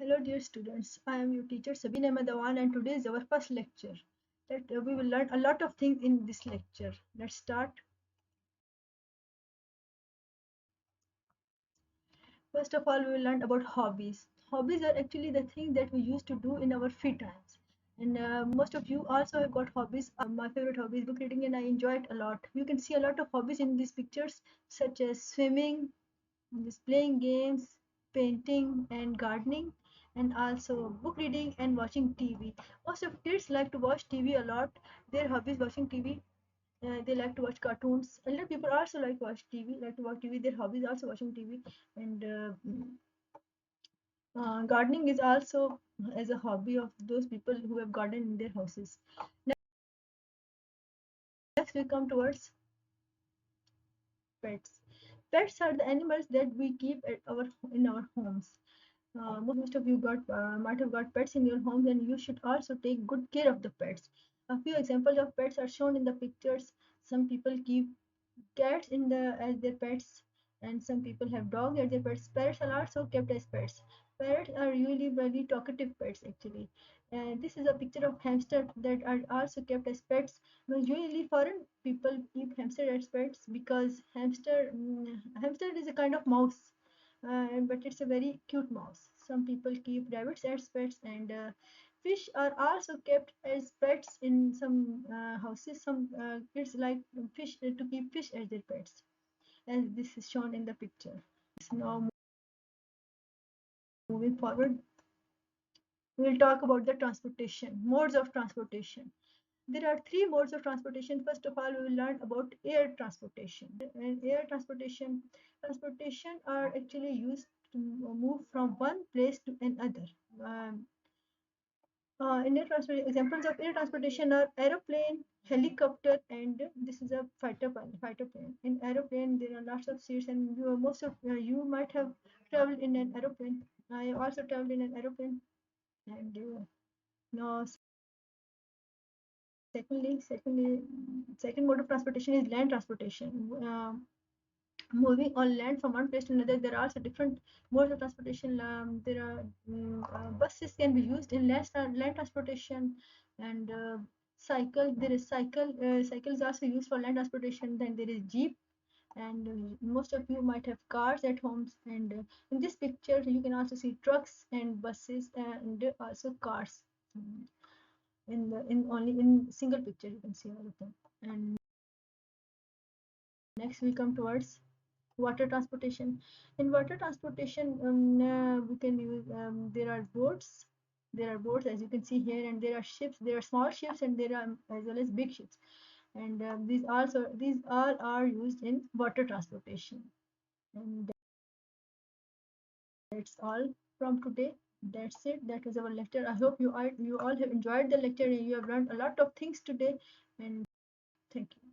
Hello, dear students. I am your teacher Sabine Madawan, and today is our first lecture. That we will learn a lot of things in this lecture. Let's start. First of all, we will learn about hobbies. Hobbies are actually the thing that we used to do in our free times. And most of you also have got hobbies. My favorite hobby is book reading, and I enjoy it a lot. You can see a lot of hobbies in these pictures, such as swimming, just playing games, painting, and gardening, and also book reading and watching TV. Most of kids like to watch TV a lot. Their hobbies watching TV. They like to watch cartoons. Elder people also like to watch TV. Like to watch TV. Their hobbies also watching TV. And gardening is also as a hobby of those people who have garden in their houses. Next, we come towards pets. Pets are the animals that we keep at our in our homes. Most of you got might have got pets in your homes, and you should also take good care of the pets. A few examples of pets are shown in the pictures. Some people keep cats in the as their pets, and some people have dogs as their pets. Parrots are also kept as pets. Parrots are really very talkative pets actually. And this is a picture of hamster that are also kept as pets. Well, usually foreign people keep hamster as pets because hamster is a kind of mouse, but it's a very cute mouse. Some people keep rabbits as pets, and fish are also kept as pets in some houses. Some kids like fish to keep fish as their pets, as this is shown in the picture. So now moving forward, we will talk about the transportation, modes of transportation. There are three modes of transportation. First of all, we will learn about air transportation. And air transportation are actually used to move from one place to another. Um, in air transport, examples of air transportation are aeroplane, helicopter, and this is a fighter plane. Fighter plane. In aeroplane, there are lots of seats, and most of you might have traveled in an aeroplane. I also traveled in an aeroplane, and now second mode of transportation is land transportation. Moving on land from one place to another, there are also different modes of transportation. There are buses can be used in land transportation, and cycle. There is cycle. Cycle is also used for land transportation. Then there is jeep, and most of you might have cars at homes. And in this picture, you can also see trucks and buses and also cars. Mm, in only in single picture you can see all of them. And next we come towards water transportation. In water transportation, we can use there are boats. There are boats as you can see here, and there are ships. There are small ships, and there are as well as big ships. And these all are used in water transportation. And that's all from today. That's it. That was our lecture. I hope you all have enjoyed the lecture, and you have learned a lot of things today. And thank you.